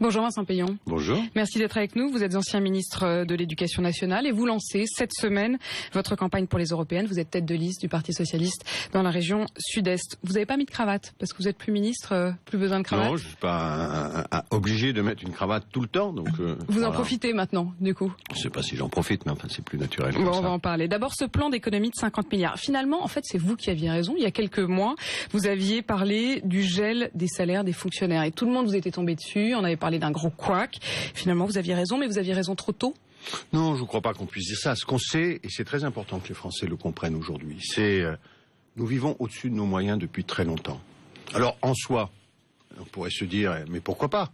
Bonjour Vincent Peillon. Bonjour. Merci d'être avec nous. Vous êtes ancien ministre de l'Éducation nationale et vous lancez cette semaine votre campagne pour les européennes. Vous êtes tête de liste du Parti socialiste dans la région sud-est. Vous n'avez pas mis de cravate parce que vous êtes plus ministre, plus besoin de cravate? Non, je ne suis pas obligé de mettre une cravate tout le temps. Donc, vous en profitez maintenant, du coup? Je ne sais pas si j'en profite, mais enfin c'est plus naturel. Bon, on va en parler. D'abord, ce plan d'économie de 50 milliards. Finalement, en fait, c'est vous qui aviez raison. Il y a quelques mois, vous aviez parlé du gel des salaires des fonctionnaires et tout le monde vous était tombé dessus. On avait parlé d'un gros couac. Finalement, vous aviez raison, mais vous aviez raison trop tôt. Non, je ne crois pas qu'on puisse dire ça. Ce qu'on sait, et c'est très important que les Français le comprennent aujourd'hui, c'est nous vivons au-dessus de nos moyens depuis très longtemps. Alors, en soi, on pourrait se dire, mais pourquoi pas?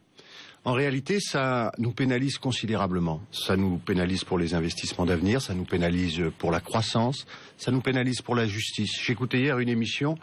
En réalité, ça nous pénalise considérablement. Ça nous pénalise pour les investissements d'avenir, ça nous pénalise pour la croissance, ça nous pénalise pour la justice. J'écoutais hier une émission,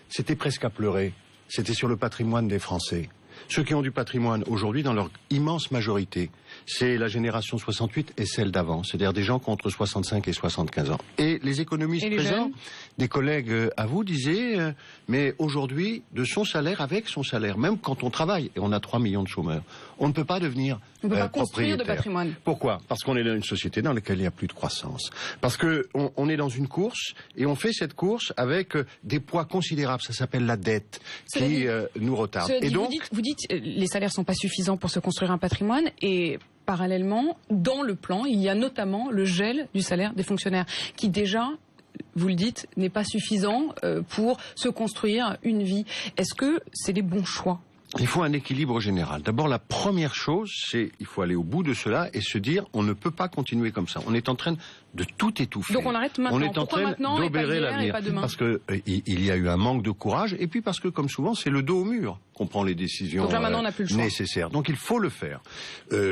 c'était presque à pleurer. C'était sur le patrimoine des Français. Ceux qui ont du patrimoine aujourd'hui, dans leur immense majorité, c'est la génération 68 et celle d'avant, c'est-à-dire des gens qui ont entre 65 et 75 ans. Et les économistes présents, des collègues à vous, disaient, mais aujourd'hui, de son salaire, avec son salaire, même quand on travaille, et on a 3 millions de chômeurs, on ne peut pas devenir on ne peut pas construire de patrimoine. Pourquoi? Parce qu'on est dans une société dans laquelle il n'y a plus de croissance. Parce qu'on est dans une course, et on fait cette course avec des poids considérables, ça s'appelle la dette, qui nous retarde. Et donc, vous dites les salaires sont pas suffisants pour se construire un patrimoine, et parallèlement, dans le plan, il y a notamment le gel du salaire des fonctionnaires, qui déjà, vous le dites, n'est pas suffisant pour se construire une vie. Est-ce que c'est les bons choix? Il faut un équilibre général. D'abord, la première chose, c'est il faut aller au bout de cela et se dire on ne peut pas continuer comme ça. On est en train de tout étouffer. Donc on arrête maintenant. On est en train d'obérer l'avenir. Parce que il y a eu un manque de courage et puis parce que, comme souvent, c'est le dos au mur qu'on prend les décisions donc là, maintenant, on n'a plus le choix. Nécessaires. Donc il faut le faire.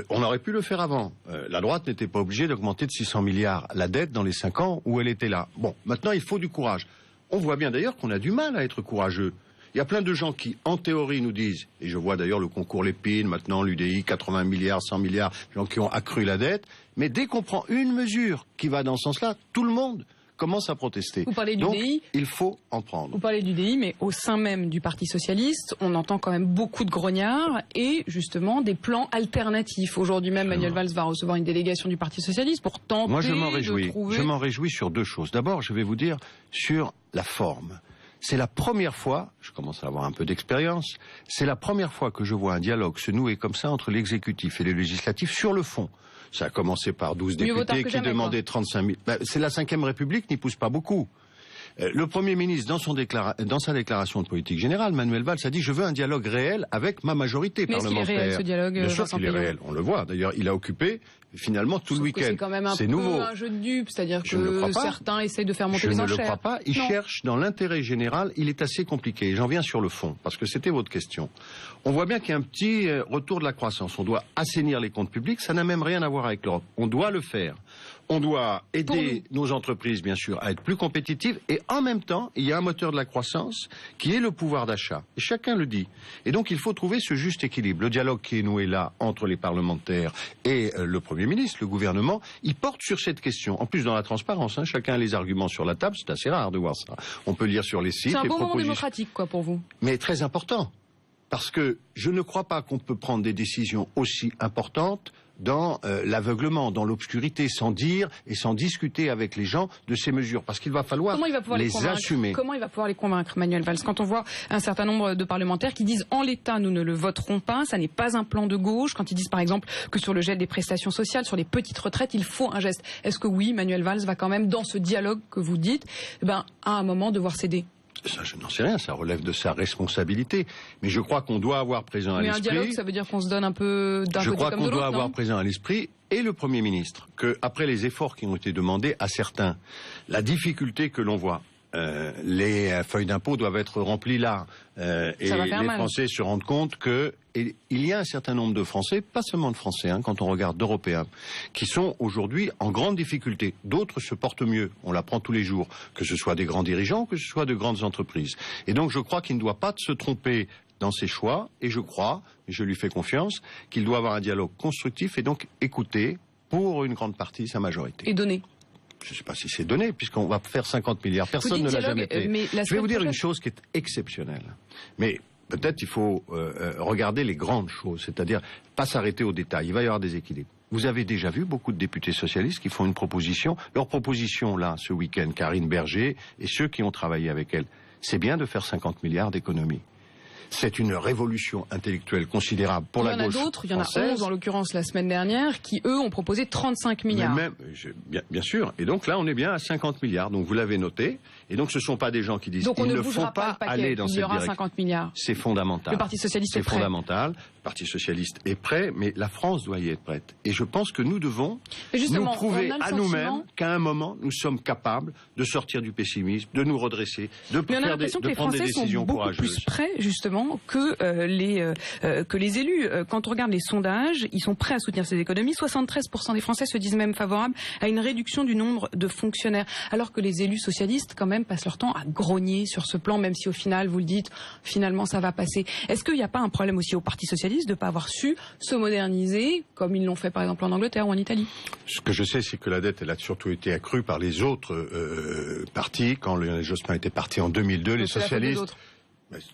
On aurait pu le faire avant. La droite n'était pas obligée d'augmenter de 600 milliards la dette dans les 5 ans où elle était là. Bon, maintenant il faut du courage. On voit bien d'ailleurs qu'on a du mal à être courageux. Il y a plein de gens qui, en théorie, nous disent, et je vois d'ailleurs le concours Lépine, maintenant l'UDI, 80 milliards, 100 milliards, gens qui ont accru la dette, mais dès qu'on prend une mesure qui va dans ce sens-là, tout le monde commence à protester. Vous parlez du Donc, DI. il faut en prendre. Vous parlez du DI, mais au sein même du Parti socialiste, on entend quand même beaucoup de grognards et justement des plans alternatifs. Aujourd'hui même, Manuel Valls va recevoir une délégation du Parti socialiste pour tenter Moi, je m'en réjouis. Je m'en réjouis sur deux choses. D'abord, je vais vous dire sur la forme. C'est la première fois, je commence à avoir un peu d'expérience, c'est la première fois que je vois un dialogue se nouer comme ça entre l'exécutif et le législatif sur le fond. Ça a commencé par 12 députés qui demandaient 35 000... c'est la 5e République, n'y pousse pas beaucoup. Le Premier ministre, dans sa déclaration de politique générale, Manuel Valls a dit « Je veux un dialogue réel avec ma majorité parlementaire ». Mais est-ce qu'il est réel, ce dialogue? Bien sûr qu'il est réel, on le voit. D'ailleurs, il a occupé finalement tout le week-end. C'est quand même un peu un jeu de dupes, c'est-à-dire que certains essayent de faire monter les enchères. Je ne le crois pas. Ils cherchent dans l'intérêt général. Il est assez compliqué. Et j'en viens sur le fond, parce que c'était votre question. On voit bien qu'il y a un petit retour de la croissance. On doit assainir les comptes publics. Ça n'a même rien à voir avec l'Europe. On doit le faire. On doit aider nos entreprises, bien sûr, à être plus compétitives. Et en même temps, il y a un moteur de la croissance qui est le pouvoir d'achat. Et chacun le dit. Et donc, il faut trouver ce juste équilibre. Le dialogue qui est noué là entre les parlementaires et le Premier ministre, le gouvernement, il porte sur cette question. En plus, dans la transparence, chacun a les arguments sur la table. C'est assez rare de voir ça. On peut lire sur les sites. C'est un bon moment démocratique, quoi, pour vous. Mais très important. Parce que je ne crois pas qu'on peut prendre des décisions aussi importantes dans l'aveuglement, dans l'obscurité, sans dire et sans discuter avec les gens de ces mesures. Parce qu'il va falloir les assumer. Comment il va pouvoir les convaincre, Manuel Valls? Quand on voit un certain nombre de parlementaires qui disent « en l'état, nous ne le voterons pas, ça n'est pas un plan de gauche », quand ils disent par exemple que sur le gel des prestations sociales, sur les petites retraites, il faut un geste. Est-ce que oui, Manuel Valls va quand même, dans ce dialogue que vous dites, à un moment devoir céder? Ça, je n'en sais rien, ça relève de sa responsabilité. Mais je crois qu'on doit avoir présent à l'esprit... Mais un dialogue, ça veut dire qu'on se donne un peu d'un côté comme de l'autre, Je crois qu'on doit avoir présent à l'esprit, et le Premier ministre, qu'après les efforts qui ont été demandés à certains, la difficulté que l'on voit, les feuilles d'impôt doivent être remplies là, et les Français se rendent compte que il y a un certain nombre de Français, pas seulement de Français, quand on regarde d'Européens, qui sont aujourd'hui en grande difficulté. D'autres se portent mieux, on l'apprend tous les jours, que ce soit des grands dirigeants, que ce soit de grandes entreprises. Et donc je crois qu'il ne doit pas se tromper dans ses choix, et je crois, et je lui fais confiance, qu'il doit avoir un dialogue constructif et donc écouter, pour une grande partie, sa majorité. Et donner. Je ne sais pas si c'est donné, puisqu'on va faire 50 milliards. Personne ne l'a jamais fait. Je vais vous dire une chose qui est exceptionnelle. Mais peut-être il faut regarder les grandes choses, c'est-à-dire pas s'arrêter aux détails. Il va y avoir des équilibres. Vous avez déjà vu beaucoup de députés socialistes qui font une proposition. Leur proposition, là, ce week-end, Karine Berger et ceux qui ont travaillé avec elle, c'est bien de faire 50 milliards d'économies. C'est une révolution intellectuelle considérable pour la gauche. Il y en a 11 en l'occurrence la semaine dernière qui eux ont proposé 35 milliards. Bien sûr. Et donc là on est bien à 50 milliards. Donc vous l'avez noté. Et donc ce ne sont pas des gens qui disent qu'il ne faut pas aller dans cette direction. Il y aura 50 milliards. C'est fondamental. Le Parti socialiste est prêt. C'est fondamental. Le Parti socialiste est prêt, mais la France doit y être prête. Et je pense que nous devons nous prouver à nous-mêmes qu'à un moment nous sommes capables de sortir du pessimisme, de nous redresser, de prendre des décisions courageuses. Plus prêts justement que les élus. Quand on regarde les sondages, ils sont prêts à soutenir ces économies. 73% des Français se disent même favorables à une réduction du nombre de fonctionnaires. Alors que les élus socialistes, quand même, passent leur temps à grogner sur ce plan, même si au final, vous le dites, finalement, ça va passer. Est-ce qu'il n'y a pas un problème aussi au Parti socialiste de ne pas avoir su se moderniser, comme ils l'ont fait par exemple en Angleterre ou en Italie? Ce que je sais, c'est que la dette, elle a surtout été accrue par les autres partis. Quand Lionel Jospin était parti en 2002, les socialistes...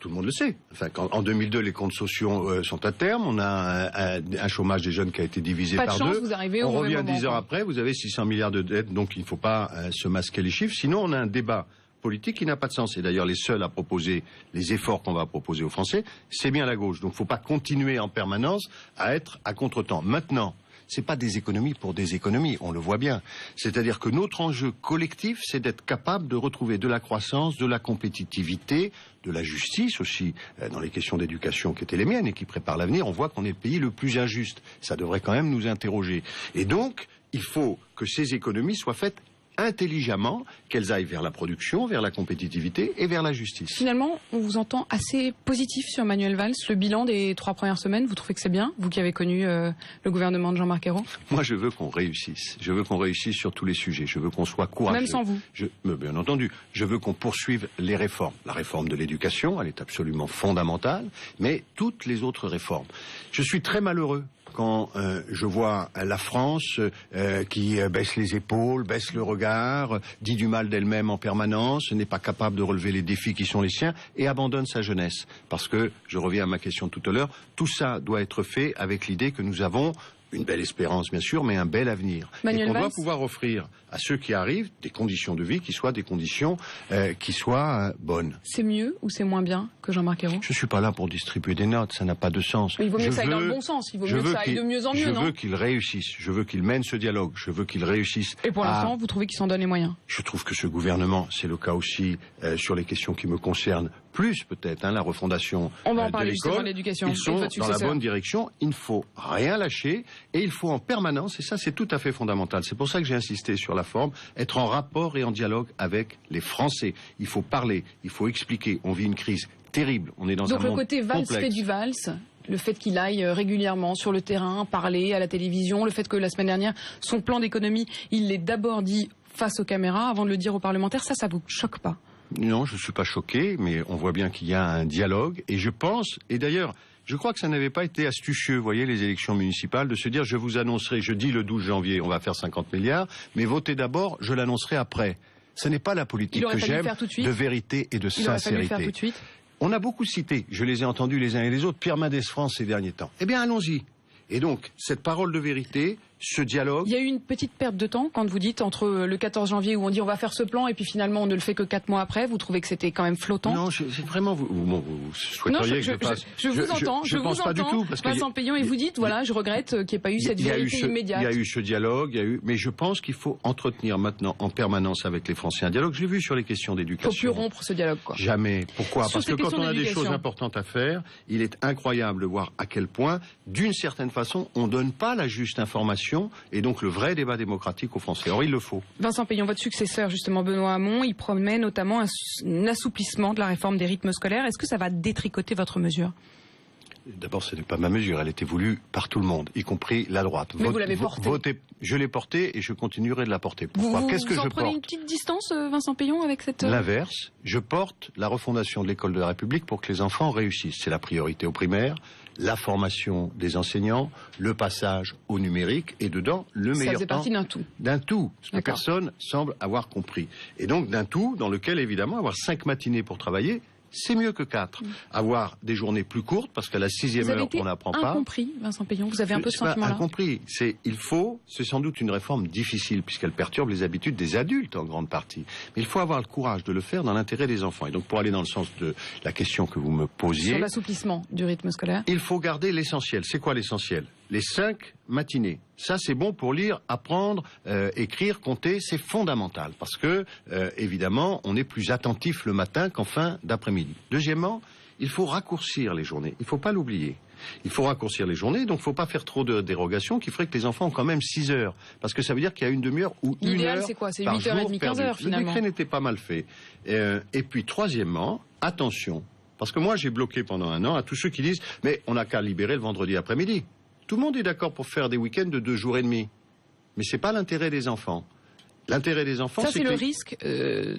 Tout le monde le sait. Enfin, en 2002, les comptes sociaux sont à terme. On a un chômage des jeunes qui a été divisé par deux. Vous arrivez on revient 10 heures après, vous avez 600 milliards de dettes, donc il ne faut pas se masquer les chiffres. Sinon, on a un débat politique qui n'a pas de sens. Et d'ailleurs, les seuls à proposer les efforts qu'on va proposer aux Français, c'est bien la gauche. Donc il ne faut pas continuer en permanence à être à contre-temps. Maintenant, c'est pas des économies pour des économies, on le voit bien. C'est-à-dire que notre enjeu collectif, c'est d'être capable de retrouver de la croissance, de la compétitivité, de la justice aussi, dans les questions d'éducation qui étaient les miennes et qui préparent l'avenir. On voit qu'on est le pays le plus injuste. Ça devrait quand même nous interroger. Et donc, il faut que ces économies soient faites intelligemment, qu'elles aillent vers la production, vers la compétitivité et vers la justice. Finalement, on vous entend assez positif sur Manuel Valls. Le bilan des 3 premières semaines, vous trouvez que c'est bien? Vous qui avez connu le gouvernement de Jean-Marc Ayrault. Moi, je veux qu'on réussisse. Je veux qu'on réussisse sur tous les sujets. Je veux qu'on soit courageux. Même sans vous? Bien entendu. Je veux qu'on poursuive les réformes. La réforme de l'éducation, elle est absolument fondamentale, mais toutes les autres réformes. Je suis très malheureux quand je vois la France qui baisse les épaules, baisse le regard, dit du mal d'elle-même en permanence, n'est pas capable de relever les défis qui sont les siens et abandonne sa jeunesse. Parce que, je reviens à ma question de tout à l'heure, tout ça doit être fait avec l'idée que nous avons une belle espérance, bien sûr, mais un bel avenir. Et qu'on doit pouvoir offrir à ceux qui arrivent des conditions de vie qui soient des conditions qui soient bonnes. C'est mieux ou c'est moins bien que Jean-Marc Ayrault? Je ne suis pas là pour distribuer des notes, ça n'a pas de sens. Mais il vaut mieux que ça aille dans le bon sens, il vaut mieux que ça aille de mieux en mieux, non? Je veux qu'il réussisse, je veux qu'il mène ce dialogue, je veux qu'il réussisse. Et pour l'instant, vous trouvez qu'il s'en donne les moyens? Je trouve que ce gouvernement, c'est le cas aussi sur les questions qui me concernent, plus peut-être, la refondation on va en parler justement de l'éducation. Ils sont dans la bonne direction, il ne faut rien lâcher et il faut en permanence, et ça c'est tout à fait fondamental, c'est pour ça que j'ai insisté sur la forme, être en rapport et en dialogue avec les Français. Il faut parler, il faut expliquer, on vit une crise terrible, on est dans un monde complexe. Donc le côté Valls fait du Valls, le fait qu'il aille régulièrement sur le terrain, parler à la télévision, le fait que la semaine dernière, son plan d'économie, il l'ait d'abord dit face aux caméras avant de le dire aux parlementaires, ça vous choque pas? Non, je ne suis pas choqué, mais on voit bien qu'il y a un dialogue. Et je pense, et d'ailleurs, je crois que ça n'avait pas été astucieux, vous voyez, les élections municipales, de se dire, je vous annoncerai, je dis le 12 janvier, on va faire 50 milliards, mais votez d'abord, je l'annoncerai après. Ce n'est pas la politique que j'aime, de vérité et de sincérité. Il aurait fallu le faire tout de suite. On a beaucoup cité, je les ai entendus les uns et les autres, Pierre Mendès France ces derniers temps. Eh bien, allons-y. Et donc, cette parole de vérité, ce dialogue... Il y a eu une petite perte de temps quand vous dites entre le 14 janvier où on dit on va faire ce plan et puis finalement on ne le fait que 4 mois après. Vous trouvez que c'était quand même flottant? Non, c'est vraiment... Vous souhaiteriez que je passe... Je vous entends, je pense pas du tout. Vincent Peillon, et vous dites, voilà, je regrette qu'il n'y ait pas eu cette vérité immédiate. Il y a eu ce dialogue, mais je pense qu'il faut entretenir maintenant en permanence avec les Français un dialogue. Je l'ai vu sur les questions d'éducation. Il ne faut plus rompre ce dialogue, quoi. Jamais. Pourquoi? Parce que quand on a des choses importantes à faire, il est incroyable de voir à quel point, d'une certaine façon, on ne donne pas la juste information et donc le vrai débat démocratique aux Français. Or, il le faut. Vincent Peillon, votre successeur, justement, Benoît Hamon, il promet notamment un assouplissement de la réforme des rythmes scolaires. Est-ce que ça va détricoter votre mesure? D'abord, ce n'est pas ma mesure. Elle était voulue par tout le monde, y compris la droite. Mais vous l'avez portée. Je l'ai portée et je continuerai de la porter. Pourquoi? Qu'est-ce que je porte? Vous prenez une petite distance, Vincent Peillon, avec cette... L'inverse. Je porte la refondation de l'école de la République pour que les enfants réussissent. C'est la priorité au primaire, la formation des enseignants, le passage au numérique et dedans, le meilleur temps... Ça faisait partie d'un tout. D'un tout, ce que personne semble avoir compris. Et donc d'un tout dans lequel, évidemment, avoir 5 matinées pour travailler, c'est mieux que 4. Avoir des journées plus courtes, parce qu'à la 6e heure, on n'apprend pas. Incompris, Vincent Peillon, vous avez un peu ce sentiment-là. Incompris, c'est sans doute une réforme difficile, puisqu'elle perturbe les habitudes des adultes en grande partie. Mais il faut avoir le courage de le faire dans l'intérêt des enfants. Et donc, pour aller dans le sens de la question que vous me posiez... Sur l'assouplissement du rythme scolaire. Il faut garder l'essentiel. C'est quoi l'essentiel? Les 5 matinées. Ça, c'est bon pour lire, apprendre, écrire, compter. C'est fondamental parce que, évidemment, on est plus attentif le matin qu'en fin d'après-midi. Deuxièmement, il faut raccourcir les journées. Il ne faut pas l'oublier. Il faut raccourcir les journées, donc il ne faut pas faire trop de dérogations qui ferait que les enfants ont quand même 6 heures. Parce que ça veut dire qu'il y a une demi-heure ou une heure. L'idéal, c'est quoi? C'est 8h30, 15h finalement. Le décret n'était pas mal fait. Et puis, troisièmement, attention. Parce que moi, j'ai bloqué pendant 1 an à tous ceux qui disent « Mais on n'a qu'à libérer le vendredi après-midi ». Tout le monde est d'accord pour faire des week-ends de 2 jours et demi. Mais ce n'est pas l'intérêt des enfants. L'intérêt des enfants, c'est le risque.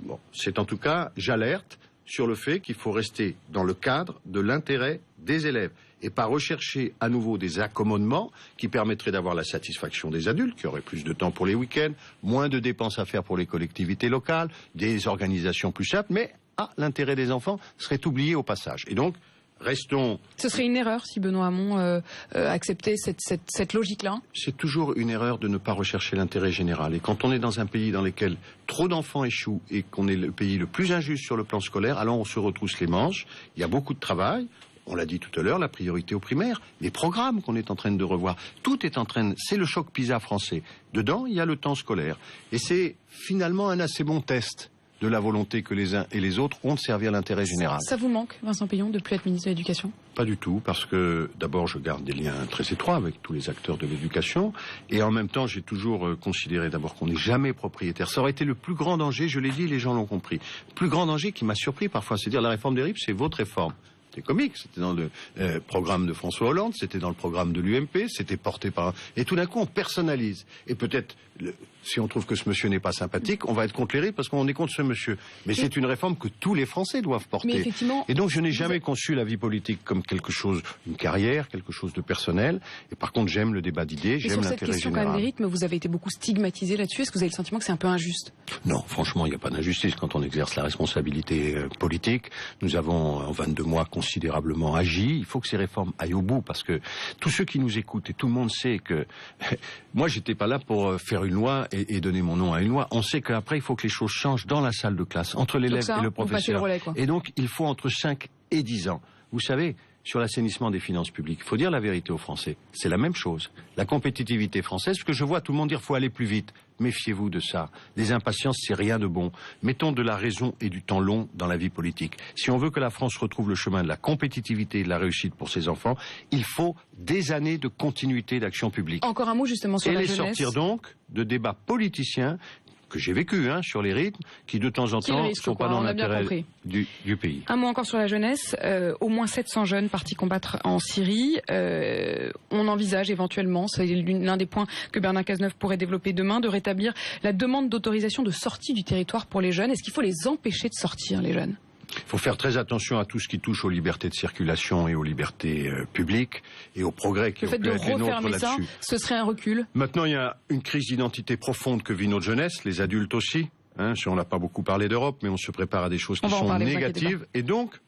Bon, c'est en tout cas, j'alerte sur le fait qu'il faut rester dans le cadre de l'intérêt des élèves et pas rechercher à nouveau des accommodements qui permettraient d'avoir la satisfaction des adultes, qui auraient plus de temps pour les week-ends, moins de dépenses à faire pour les collectivités locales, des organisations plus simples, mais l'intérêt des enfants serait oublié au passage. Et donc, restons... Ce serait une erreur si Benoît Hamon acceptait cette logique-là? C'est toujours une erreur de ne pas rechercher l'intérêt général. Et quand on est dans un pays dans lequel trop d'enfants échouent et qu'on est le pays le plus injuste sur le plan scolaire, alors on se retrousse les manches, il y a beaucoup de travail. On l'a dit tout à l'heure, la priorité au primaire, les programmes qu'on est en train de revoir, tout est en train de... C'est le choc PISA français. Dedans, il y a le temps scolaire. Et c'est finalement un assez bon test de la volonté que les uns et les autres ont de servir l'intérêt général. Ça vous manque, Vincent Peillon, de plus être ministre de l'Éducation? Pas du tout, parce que d'abord je garde des liens très étroits avec tous les acteurs de l'éducation, et en même temps j'ai toujours considéré d'abord qu'on n'est jamais propriétaire. Ça aurait été le plus grand danger, je l'ai dit, les gens l'ont compris. Le plus grand danger qui m'a surpris parfois, c'est dire la réforme des RIP, c'est votre réforme. C'était comique, c'était dans le programme de François Hollande, c'était dans le programme de l'UMP, c'était porté par... Et tout d'un coup, on personnalise. Et peut-être, si on trouve que ce monsieur n'est pas sympathique, on va être contre les RIP parce qu'on est contre ce monsieur. Mais c'est une réforme que tous les Français doivent porter. Et donc, je n'ai jamais conçu la vie politique comme quelque chose, une carrière, quelque chose de personnel. Et par contre, j'aime le débat d'idées, j'aime l'intérêt général. Sur cette question quand même des rythmes, vous avez été beaucoup stigmatisé là-dessus. Est-ce que vous avez le sentiment que c'est un peu injuste? Non, franchement, il n'y a pas d'injustice quand on exerce la responsabilité politique. Nous avons, en 22 mois, considérablement agi. Il faut que ces réformes aillent au bout parce que tous ceux qui nous écoutent et tout le monde sait que moi j'étais pas là pour faire une loi et donner mon nom à une loi. On sait qu'après il faut que les choses changent dans la salle de classe entre l'élève et le professeur. Le relais, et donc il faut entre 5 et 10 ans. Vous savez, sur l'assainissement des finances publiques, il faut dire la vérité aux Français. C'est la même chose. La compétitivité française, ce que je vois tout le monde dire, faut aller plus vite. Méfiez-vous de ça. Les impatiences, c'est rien de bon. Mettons de la raison et du temps long dans la vie politique. Si on veut que la France retrouve le chemin de la compétitivité et de la réussite pour ses enfants, il faut des années de continuité d'action publique. Encore un mot justement sur la jeunesse. Et les sortir donc de débats politiciens que j'ai vécu sur les rythmes, qui de temps en temps ne sont pas dans l'intérêt du pays. Un mot encore sur la jeunesse. Au moins 700 jeunes partis combattre en Syrie. On envisage éventuellement, c'est l'un des points que Bernard Cazeneuve pourrait développer demain, de rétablir la demande d'autorisation de sortie du territoire pour les jeunes. Est-ce qu'il faut les empêcher de sortir, les jeunes ? Il faut faire très attention à tout ce qui touche aux libertés de circulation et aux libertés publiques et aux progrès qui ont pu être les nôtres là-dessus. Le fait de refermer ça, ce serait un recul. Maintenant, il y a une crise d'identité profonde que vit notre jeunesse, les adultes aussi. On n'a pas beaucoup parlé d'Europe, mais on se prépare à des choses qui sont négatives. Et donc,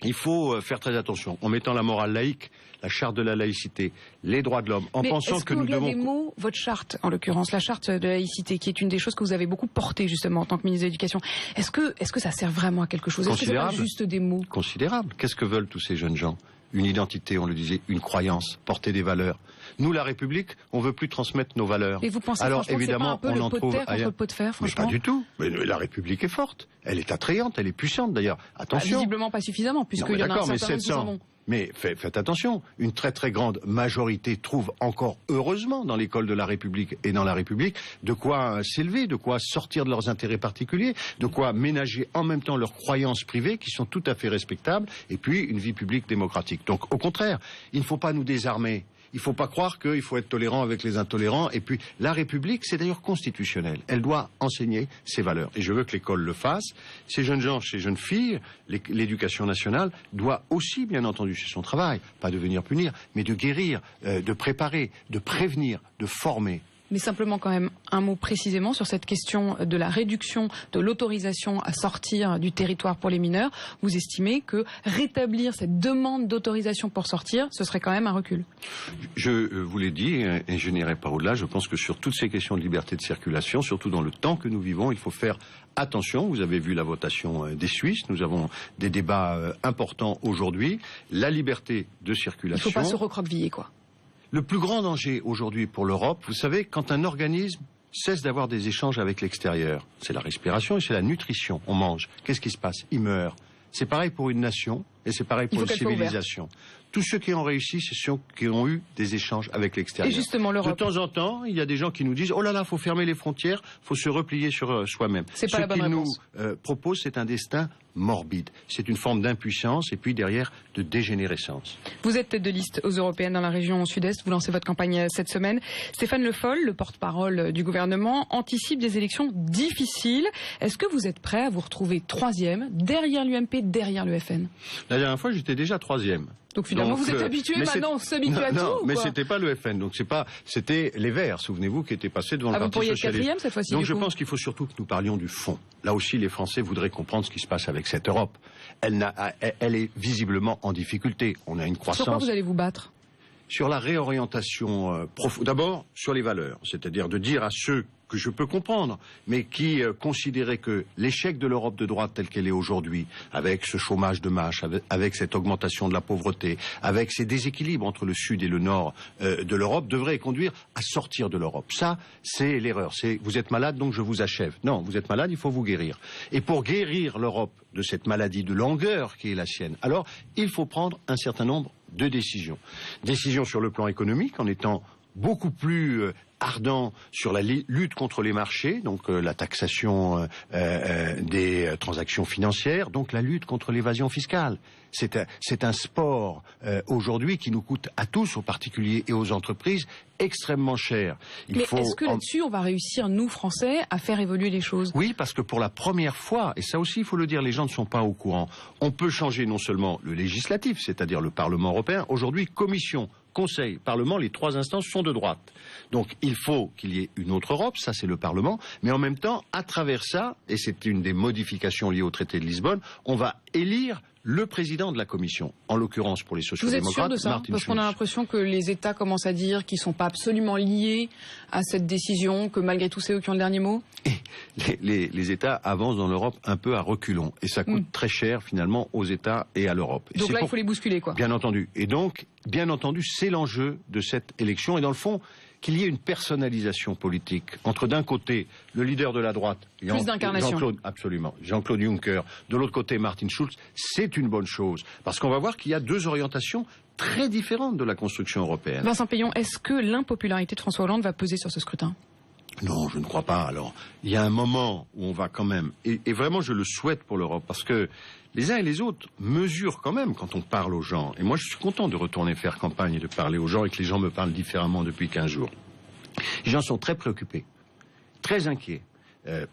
il faut faire très attention en mettant la morale laïque, la charte de la laïcité, les droits de l'homme, en pensant que nous devons... des mots, votre charte, en l'occurrence, la charte de la laïcité, qui est une des choses que vous avez beaucoup portée justement en tant que ministre de l'Éducation, est-ce que ça sert vraiment à quelque chose? Est-ce que c'est pas juste des mots? Considérable. Qu'est-ce que veulent tous ces jeunes gens? Une identité, on le disait, une croyance, porter des valeurs. Nous, la République, on veut plus transmettre nos valeurs. Et vous pensez alors évidemment, c'est pas un peu le pot de terre contre le pot de fer, franchement? Mais pas du tout. Mais la République est forte. Elle est attrayante, elle est puissante d'ailleurs. Attention. Visiblement pas suffisamment, puisqu'il y en a un certain nombre qui s'en vont. Mais faites attention, une très très grande majorité trouve encore heureusement dans l'école de la République et dans la République de quoi s'élever, de quoi sortir de leurs intérêts particuliers, de quoi ménager en même temps leurs croyances privées qui sont tout à fait respectables et puis une vie publique démocratique. Donc au contraire, il ne faut pas nous désarmer. Il ne faut pas croire qu'il faut être tolérant avec les intolérants. Et puis, la République, c'est d'ailleurs constitutionnel. Elle doit enseigner ses valeurs. Et je veux que l'école le fasse. Ces jeunes gens, ces jeunes filles, l'éducation nationale doit aussi, bien entendu, c'est son travail, pas de venir punir, mais de guérir, de préparer, de prévenir, de former. Mais simplement quand même un mot précisément sur cette question de la réduction de l'autorisation à sortir du territoire pour les mineurs. Vous estimez que rétablir cette demande d'autorisation pour sortir, ce serait quand même un recul? Je vous l'ai dit, et je n'irai pas au-delà, je pense que sur toutes ces questions de liberté de circulation, surtout dans le temps que nous vivons, il faut faire attention. Vous avez vu la votation des Suisses, nous avons des débats importants aujourd'hui. La liberté de circulation... Il ne faut pas se recroqueviller, quoi. Le plus grand danger aujourd'hui pour l'Europe, vous savez, quand un organisme cesse d'avoir des échanges avec l'extérieur, c'est la respiration et c'est la nutrition. On mange. Qu'est-ce qui se passe? Il meurt. C'est pareil pour une nation et c'est pareil pour une civilisation. Tous ceux qui ont réussi, c'est ceux qui ont eu des échanges avec l'extérieur. Et justement, l'Europe. De temps en temps, il y a des gens qui nous disent « Oh là là, il faut fermer les frontières, il faut se replier sur soi-même ». C'est pas la bonne réponse. Ce qu'ils nous proposent, c'est un destin morbide. C'est une forme d'impuissance et puis derrière de dégénérescence. Vous êtes tête de liste aux européennes dans la région sud-est. Vous lancez votre campagne cette semaine. Stéphane Le Foll, le porte-parole du gouvernement, anticipe des élections difficiles. Est-ce que vous êtes prêt à vous retrouver troisième, derrière l'UMP, derrière le FN? La dernière fois, j'étais déjà troisième. Donc finalement, vous êtes habitué, maintenant on s'habitue à tout. Non, mais quoi. c'était pas le FN, donc c'était les Verts, souvenez-vous, qui étaient passés devant le Parti Socialiste. Socialiste. Vous pourriez être quatrième cette fois-ci. Donc je pense qu'il faut surtout que nous parlions du fond. Là aussi, les Français voudraient comprendre ce qui se passe avec cette Europe. Elle est visiblement en difficulté. On a une croissance. Sur quoi vous allez vous battre? Sur la réorientation profonde. D'abord, sur les valeurs, c'est-à-dire de dire à ceux que je peux comprendre, mais qui considéraient que l'échec de l'Europe de droite telle qu'elle est aujourd'hui, avec ce chômage de masse, avec cette augmentation de la pauvreté, avec ces déséquilibres entre le sud et le nord de l'Europe, devrait conduire à sortir de l'Europe. Ça, c'est l'erreur. C'est vous êtes malade, donc je vous achève. Non, vous êtes malade, il faut vous guérir. Et pour guérir l'Europe de cette maladie de langueur qui est la sienne, alors il faut prendre un certain nombre de décisions. Décisions sur le plan économique, en étant beaucoup plus ardent sur la lutte contre les marchés, donc la taxation des transactions financières, donc la lutte contre l'évasion fiscale. C'est un sport aujourd'hui qui nous coûte à tous, aux particuliers et aux entreprises, extrêmement cher. Mais est-ce que là-dessus, on va réussir, nous, Français, à faire évoluer les choses? Oui, parce que pour la première fois, et ça aussi il faut le dire, les gens ne sont pas au courant, on peut changer non seulement le législatif, c'est-à-dire le Parlement européen, aujourd'hui Commission, Conseil, Parlement, les trois instances sont de droite. Donc il faut qu'il y ait une autre Europe, ça c'est le Parlement, mais en même temps, à travers ça, et c'est une des modifications liées au traité de Lisbonne, on va élire le président de la Commission, en l'occurrence pour les sociaux-démocrates, Vous êtes sûr de ça? Martin Parce qu'on a Schulz. l'impression que les États commencent à dire qu'ils ne sont pas absolument liés à cette décision, que malgré tout c'est eux qui ont le dernier mot. Les États avancent dans l'Europe un peu à reculons, et ça coûte très cher finalement aux États et à l'Europe. Donc là, il faut les bousculer, quoi. Bien entendu. Et donc, bien entendu, c'est l'enjeu de cette élection, et dans le fond, qu'il y ait une personnalisation politique entre d'un côté le leader de la droite, Jean-Claude Juncker, de l'autre côté Martin Schulz, c'est une bonne chose, parce qu'on va voir qu'il y a deux orientations très différentes de la construction européenne. Vincent Peillon, est-ce que l'impopularité de François Hollande va peser sur ce scrutin? Non, je ne crois pas. Alors, il y a un moment où on va quand même, et vraiment je le souhaite pour l'Europe, parce que les uns et les autres mesurent quand même quand on parle aux gens. Et moi, je suis content de retourner faire campagne et de parler aux gens et que les gens me parlent différemment depuis 15 jours. Les gens sont très préoccupés, très inquiets.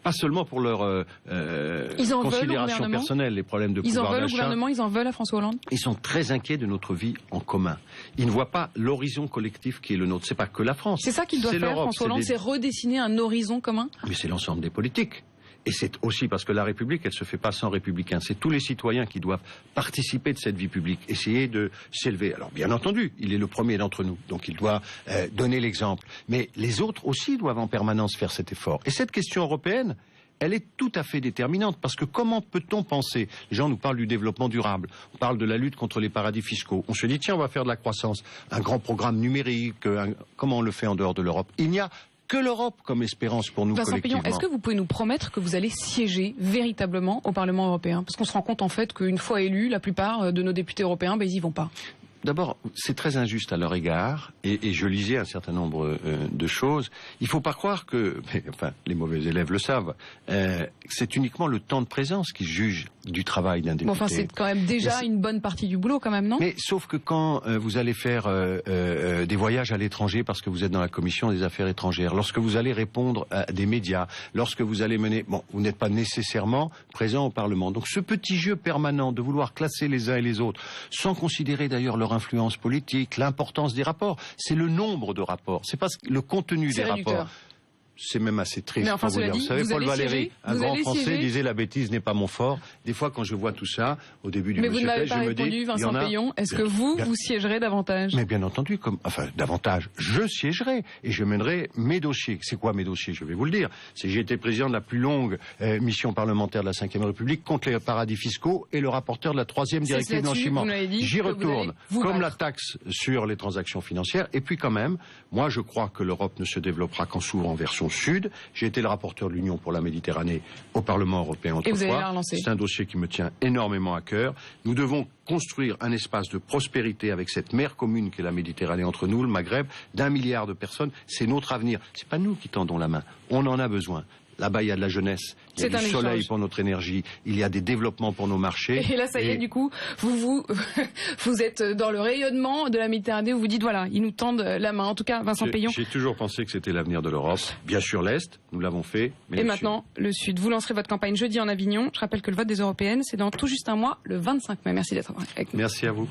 Pas seulement pour leur considération personnelle, les problèmes de pouvoir d'achat. Ils en veulent au gouvernement, ils en veulent à François Hollande. Ils sont très inquiets de notre vie en commun. Ils ne voient pas l'horizon collectif qui est le nôtre. C'est pas que la France. C'est ça qu'il doit faire, François Hollande, c'est redessiner un horizon commun. Mais c'est l'ensemble des politiques. Et c'est aussi parce que la République, elle se fait pas sans républicains. C'est tous les citoyens qui doivent participer de cette vie publique, essayer de s'élever. Alors bien entendu, il est le premier d'entre nous, donc il doit donner l'exemple. Mais les autres aussi doivent en permanence faire cet effort. Et cette question européenne, elle est tout à fait déterminante, parce que comment peut-on penser, les gens nous parlent du développement durable, on parle de la lutte contre les paradis fiscaux, on se dit tiens on va faire de la croissance, un grand programme numérique, comment on le fait en dehors de l'Europe? Il n'y a que l'Europe comme espérance pour nous collectivement. Vincent Peillon, est-ce que vous pouvez nous promettre que vous allez siéger véritablement au Parlement européen? Parce qu'on se rend compte en fait qu'une fois élus, la plupart de nos députés européens, ils y vont pas. D'abord, c'est très injuste à leur égard, et je lisais un certain nombre de choses. Il ne faut pas croire que, enfin, les mauvais élèves le savent, c'est uniquement le temps de présence qui juge du travail d'un député. Bon, enfin, c'est quand même déjà une bonne partie du boulot, quand même, non? Mais sauf que quand vous allez faire des voyages à l'étranger parce que vous êtes dans la commission des affaires étrangères, lorsque vous allez répondre à des médias, lorsque vous allez mener, bon, vous n'êtes pas nécessairement présent au Parlement. Donc, ce petit jeu permanent de vouloir classer les uns et les autres, sans considérer d'ailleurs leur leur influence politique, l'importance des rapports. C'est le nombre de rapports, c'est pas le contenu des rapports. C'est même assez triste. Enfin, pour vous dire. Vous savez, Paul Valéry, un grand Français, disait la bêtise n'est pas mon fort. Des fois, quand je vois tout ça, au début du Mais vous ne m'avez pas répondu, Vincent Peillon. Est-ce que vous siégerez davantage? Mais bien entendu, davantage. Je siégerai et je mènerai mes dossiers. C'est quoi mes dossiers? Je vais vous le dire. J'ai été président de la plus longue mission parlementaire de la Ve République contre les paradis fiscaux et le rapporteur de la 3e directive blanchiment. J'y retourne, comme la taxe sur les transactions financières. Et puis quand même, moi je crois que l'Europe ne se développera qu'en s'ouvrant vers son sud. J'ai été le rapporteur de l'Union pour la Méditerranée au Parlement européen autrefois. C'est un dossier qui me tient énormément à cœur. Nous devons construire un espace de prospérité avec cette mer commune qu'est la Méditerranée entre nous, le Maghreb, d'1 milliard de personnes. C'est notre avenir. C'est pas nous qui tendons la main. On en a besoin. Là-bas, il y a de la jeunesse, il y a du soleil pour notre énergie, il y a des développements pour nos marchés. Et là, ça y est, du coup, vous êtes dans le rayonnement de la Méditerranée, où vous dites, voilà, ils nous tendent la main. En tout cas, Vincent Peillon. J'ai toujours pensé que c'était l'avenir de l'Europe. Bien sûr l'Est, nous l'avons fait. Mais et maintenant, le Sud. Vous lancerez votre campagne jeudi en Avignon. Je rappelle que le vote des Européennes, c'est dans tout juste un mois, le 25 mai. Merci d'être avec nous. Merci à vous.